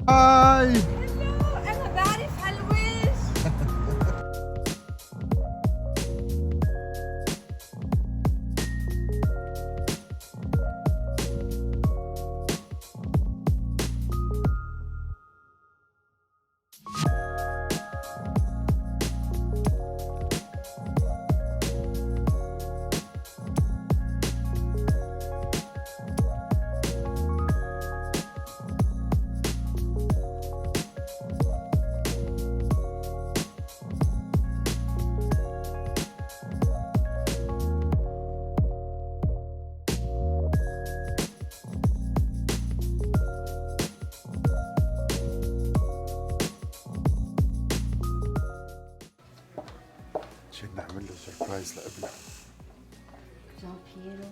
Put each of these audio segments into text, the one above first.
هاي. هلو أنا بعرف هالوش. عشان نعمل له سربرايز لابنه. Jon-Pierre,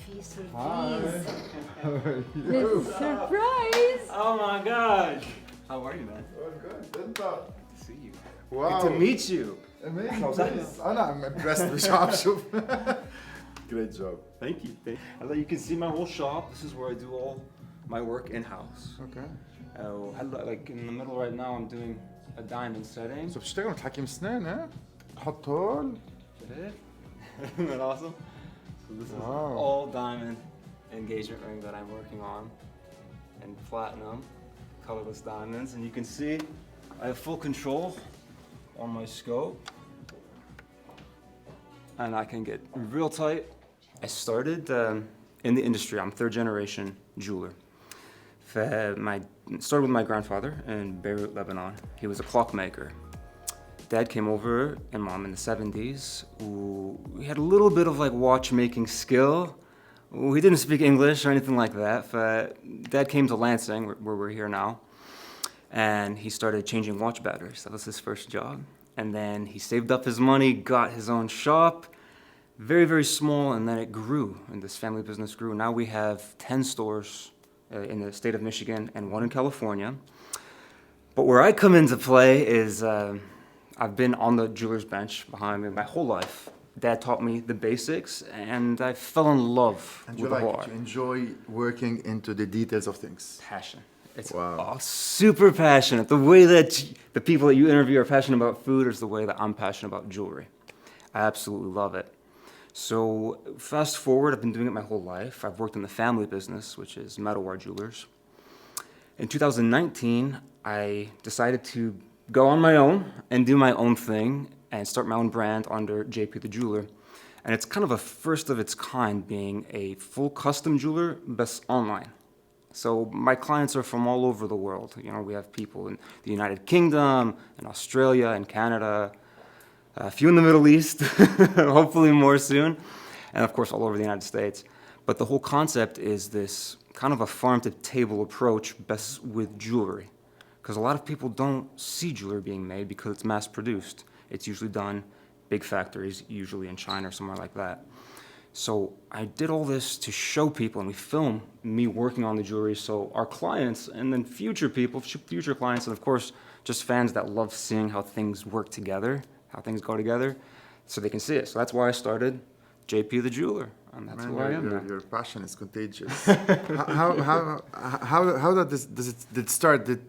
في سربرايز. Surprise! Oh my gosh! How are you, man? Good. انت. Good to see you. Wow. Good to meet you. Amazing. انا I'm impressed مش عارف شوف. Great job. Thank you. As you can see my whole shop. This is where I do all my work in-house. Okay. Like in the middle right now, I'm doing a diamond setting. So بتشتغل متحكم اسنان ها؟ حط هول. Isn't that awesome? So this is Wow. all diamond engagement ring that I'm working on, and platinum, colorless diamonds. And you can see I have full control on my scope, and I can get real tight. I started in the industry. I'm third generation jeweler. Started with my grandfather in Beirut, Lebanon. He was a clockmaker. Dad came over and mom in the 70s. We had a little bit of like watchmaking skill. We didn't speak English or anything like that. Dad came to Lansing, where we're here now, and he started changing watch batteries. That was his first job. And then he saved up his money, got his own shop, very, very small, and then it grew, and this family business grew. Now we have 10 stores in the state of Michigan and one in California. But where I come into play is I've been on the jeweler's bench behind me my whole life. Dad taught me the basics, and I fell in love And with you the like whole it. art. You enjoy working into the details of things. Passion. It's Wow. super passionate. The way that the people that you interview are passionate about food is the way that I'm passionate about jewelry. I absolutely love it. So fast forward, I've been doing it my whole life. I've worked in the family business, which is Medawar Jewelers. In 2019, I decided to go on my own and do my own thing and start my own brand under JP the Jeweler. And it's kind of a first of its kind, being a full custom jeweler, but online. So my clients are from all over the world. You know, we have people in the United Kingdom, in Australia, and Canada, a few in the Middle East, hopefully more soon, and of course all over the United States. But the whole concept is this kind of a farm-to-table approach, best with jewelry. Because a lot of people don't see jewelry being made because it's mass-produced. It's usually done big factories, usually in China or somewhere like that. So I did all this to show people, and we film me working on the jewelry, so our clients, and then future people, future clients, and of course, just fans that love seeing how things work together, how things go together, so they can see it. So that's why I started JP the Jeweler, and that's Man, who I am now. your passion is contagious. how did it start? Did it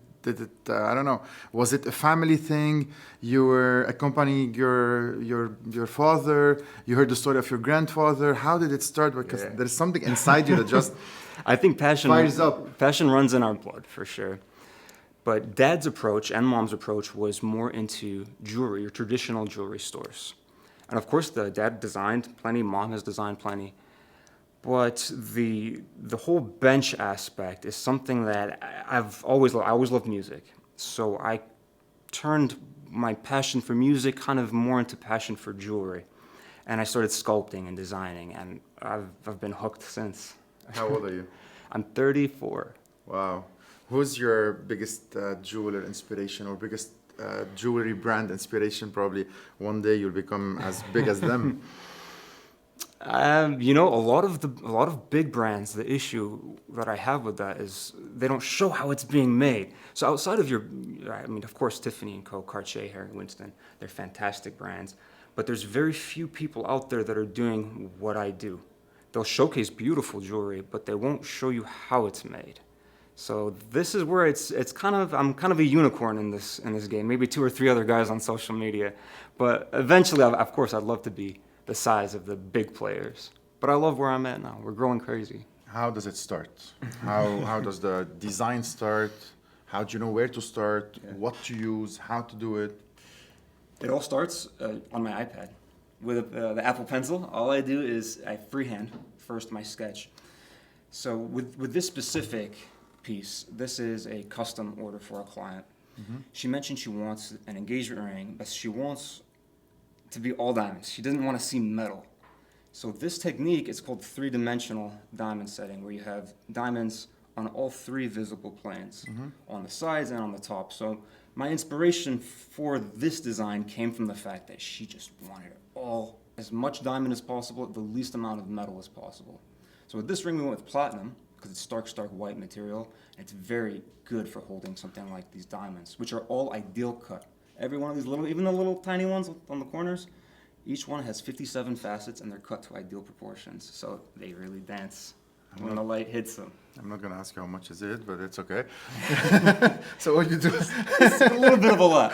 I don't know. Was it a family thing? You were accompanying your father. You heard the story of your grandfather. How did it start? Because there's something inside you that just I think passion fires up. Passion runs in our blood for sure. But Dad's approach and Mom's approach was more into jewelry, your traditional jewelry stores. And of course, the dad designed plenty, Mom has designed plenty. But the whole bench aspect is something that I've always loved. I always loved music. So I turned my passion for music kind of more into passion for jewelry. And I started sculpting and designing, and I've been hooked since. How old are you? I'm 34. Wow. Who's your biggest jeweler inspiration or biggest jewelry brand inspiration? Probably one day you'll become as big as them. You know, a lot of big brands, the issue that I have with that is they don't show how it's being made. So outside of I mean, of course, Tiffany & Co., Cartier, Harry Winston, they're fantastic brands. But there's very few people out there that are doing what I do. They'll showcase beautiful jewelry, but they won't show you how it's made. So this is where it's kind of I'm kind of a unicorn in this game. Maybe 2 or 3 other guys on social media, but eventually, of course, I'd love to be the size of the big players. But I love where I'm at now. We're growing crazy. How does it start? How does the design start? How do you know where to start? Yeah. What to use? How to do it? It all starts on my iPad with the Apple Pencil. All I do is I freehand first my sketch. So with this specific piece, this is a custom order for a client. Mm-hmm. She mentioned she wants an engagement ring, but she wants to be all diamonds. She doesn't want to see metal. So this technique is called 3-dimensional diamond setting, where you have diamonds on all 3 visible planes, on the sides and on the top. So my inspiration for this design came from the fact that she just wanted all, as much diamond as possible, the least amount of metal as possible. So with this ring, we went with platinum, because it's stark white material, and it's very good for holding something like these diamonds, which are all ideal cut. Every one of these little, even the little tiny ones on the corners, each one has 57 facets, and they're cut to ideal proportions, so they really dance when the light hits them. I'm not going to ask you how much is it, but it's okay. So all you do is It's a little bit of a lot.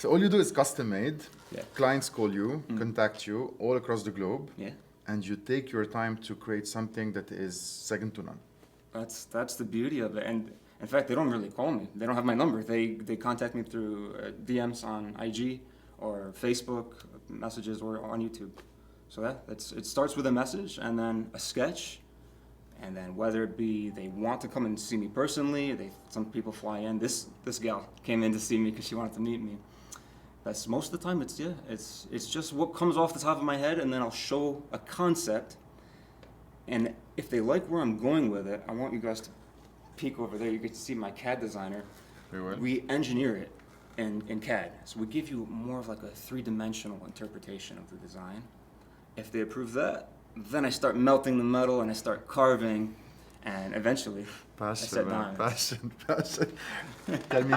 so all you do is custom made. Yeah. Clients call you, contact you all across the globe, Yeah, and you take your time to create something that is second to none. that's the beauty of it, and in fact, they don't really call me. They don't have my number. They contact me through DMs on IG or Facebook messages or on YouTube. So it starts with a message and then a sketch, and then whether it be they want to come and see me personally, some people fly in. This gal came in to see me because she wanted to meet me. That's most of the time. It's just what comes off the top of my head, and then I'll show a concept. And if they like where I'm going with it, I want you guys to peek over there. You get to see my CAD designer. Very well. We engineer it in CAD, so we give you more of like a 3-dimensional interpretation of the design. If they approve that, then I start melting the metal and I start carving, and eventually I set diamonds. Passion. Tell me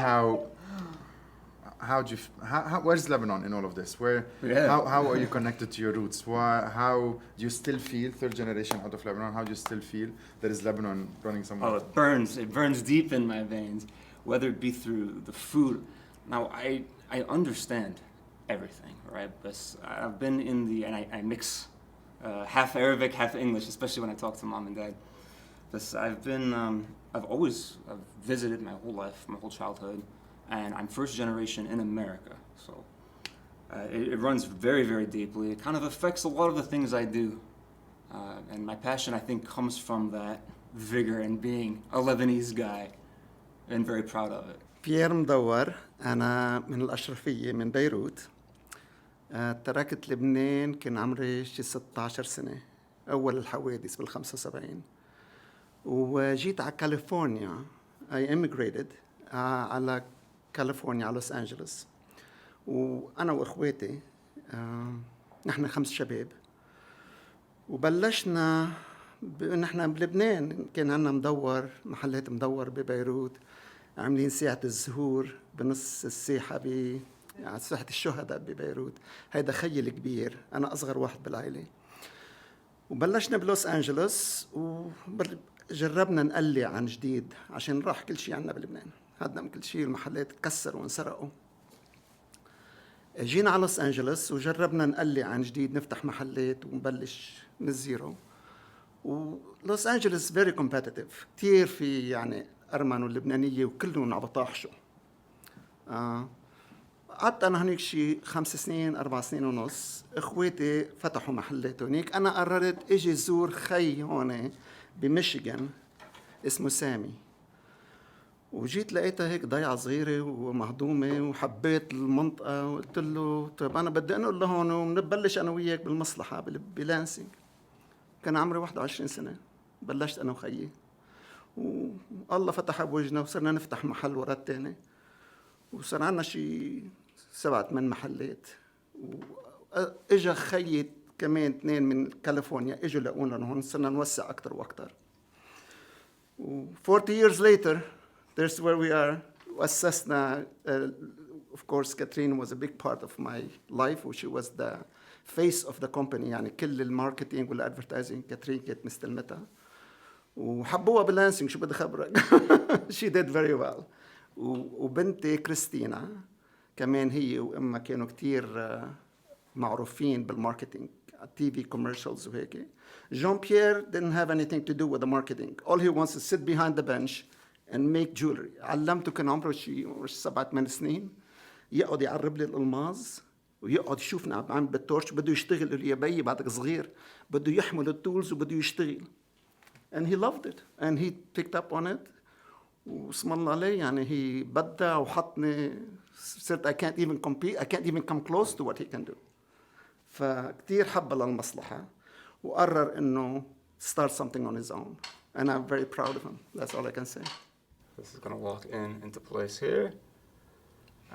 where's Lebanon in all of this? How are you connected to your roots? How do you still feel third generation out of Lebanon? How do you still feel there is Lebanon running somewhere? Oh, it burns deep in my veins, whether it be through the food. Now, I understand everything, right? But I've been and I mix half Arabic, half English, especially when I talk to mom and dad. I've visited my whole life, my whole childhood, and I'm first generation in America. So it runs very, very deeply. It kind of affects a lot of the things I do. And my passion, I think, comes from that vigor and being a Lebanese guy, and very proud of it. بيير مدور. أنا من الأشرفية من بيروت. تركت لبنان كان عمري شي 16 سنة، أول الحوادث بال75، وجيت على كاليفورنيا. I immigrated على كاليفورنيا على لوس أنجلوس، وأنا وإخواتي نحن 5 شباب، وبلشنا نحن بلبنان كان عنا مدور، محلات مدور ببيروت، عاملين ساعة الزهور بنص الساحة يعني ساحة الشهداء ببيروت. هيدا خيي الكبير، أنا أصغر واحد بالعائلة. وبلشنا بلوس أنجلوس وجربنا نقلي عن جديد عشان راح كل شيء عنا بلبنان، هدم كل شيء، المحلات تكسروا وانسرقوا. جينا على لوس أنجلوس وجربنا نقلي عن جديد، نفتح محلات ونبلش من الزيرو. ولوس أنجلوس very competitive، كتير في يعني أرمن واللبنانية وكلهم عبطاحشوا. قعدت أنا هنيك شي 5 سنين 4 سنين ونص. إخواتي فتحوا محلات هنيك. أنا قررت إجي زور خي هون بميشيغان اسمه سامي، وجيت لقيتها هيك ضيعة صغيرة ومهضومة، وحبيت المنطقة، وقلت له طيب أنا بدي أنقل لهون ونبلش أنا وياك بالمصلحة بلانسينج. كان عمري 21 سنة، بلشت أنا وخيي، والله فتح بوجهنا وصرنا نفتح محل ورا التاني، وصار عنا شي 7-8 محلات. واجا خيي كمان 2 من كاليفورنيا اجوا لقونا هون، صرنا نوسع اكثر واكثر. و 40 years later there's where we are. واسسنا of course Catherine was a big part of my life, and she was the face of the company. يعني كل الماركتينج والادفرتايزنج كاترين كانت مستلمتها. وحبوها باللانسينج شو بدي خبرك. She did very well. وبنتي كريستينا كمان هي وامها كانوا كتير معروفين بالماركتينج تي في commercials وهيك. Jean-Pierre didn't have anything to do with the marketing. All he wants is sit behind the bench and make jewelry. علمته كان عمره شي 7-8 سنين يقعد يعرب لي الألماظ ويقعد يشوفنا عم بعمل بالتورش بده يشتغل. يقول لي يا بيي بعدك صغير بده يحمل التولز وبده يشتغل. And he loved it and he picked up on it. واسم الله عليه يعني هي بدع وحطني صرت I can't even compete, I can't even come close to what he can do. فكتير حب للمصلحة وقرر إنه start something on his own. And I'm very proud of him. That's all I can say. This is gonna walk into place here.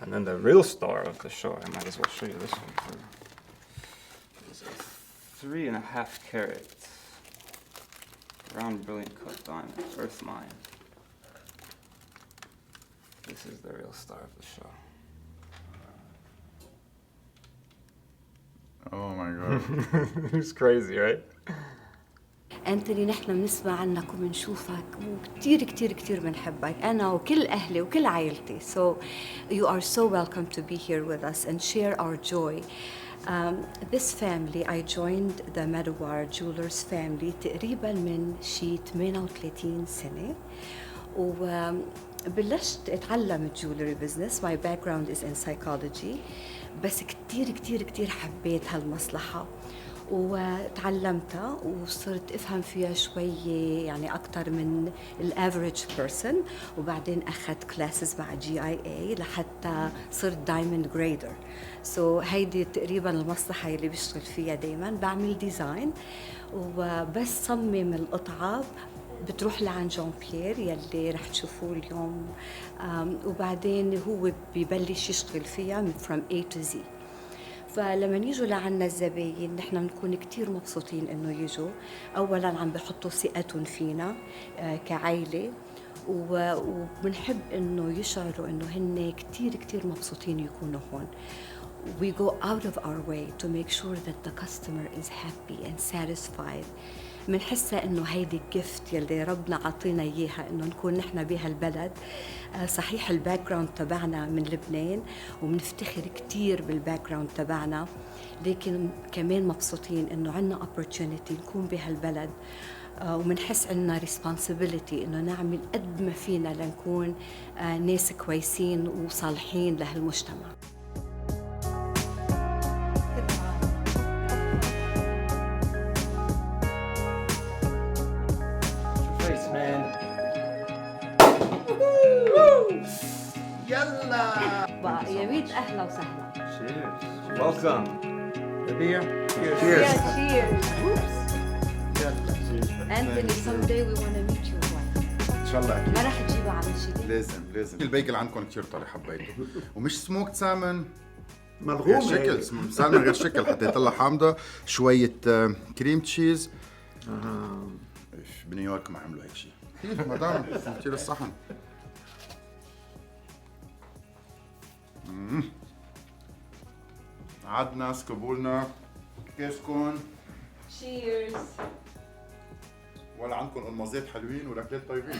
And then the real star of the show, I might as well show you this one too. It's a 3.5 carat round brilliant cut diamond, earth mine. This is the real star of the show. Oh my god. It's crazy, right? أنتوني نحن بنسمع عنك وبنشوفك وكتير كتير كتير بنحبك أنا وكل أهلي وكل عائلتي. So you are so welcome to be here with us and share our joy. This family, I joined the Medawar Jewelers family تقريبا من شي 38 سنة. وبلشت أتعلم الجولري بزنس. My background is in psychology. بس كتير كتير كتير حبيت هالمصلحة وتعلمتها وصرت افهم فيها شوية يعني اكتر من الافريج بيرسون. وبعدين اخذت كلاسز مع GIA لحتى صرت دايموند جريدر. سو هيدي تقريبا المصلحة اللي بشتغل فيها دايما. بعمل ديزاين وبس صمم القطعة بتروح لعند جون بيير يلي رح تشوفوه اليوم. وبعدين هو ببلش يشتغل فيها from A to Z. فلما يجوا لعنا الزباين نحن بنكون كتير مبسوطين انه يجوا. اولا عم بحطوا ثقتهم فينا كعائله وبنحب انه يشعروا انه هن كتير كتير مبسوطين يكونوا هون. We go out of our way to make sure that the customer is happy and satisfied. منحسها انه هيدي الجفت يلي ربنا عطينا اياها انه نكون نحن بهالبلد. صحيح الباك جراوند تبعنا من لبنان وبنفتخر كتير بالباك جراوند تبعنا، لكن كمان مبسوطين انه عندنا opportunity نكون بهالبلد. ومنحس عندنا responsibility انه نعمل قد ما فينا لنكون ناس كويسين وصالحين لهالمجتمع. يلا بقى يا ميت اهلا وسهلا. Cheers. Welcome. Cheers. Cheers. Anthony, someday we want to meet your wife. ان شاء الله اكيد. ما رح تجيبها على شيء؟ لازم البيكل عندكم كثير طري حبيته. ومش سموكت سالمون ملغوم غير شكل، سالمون غير شكل حتى يطلع حامضه. شويه كريم تشيز. بنيويورك ما عملوا هيك شيء. كيف مدام كثير الصحن. عدنا سكبولنا كيفكم؟ Cheers. ولا عندكم المازات حلوين ولا اكلات طيبين؟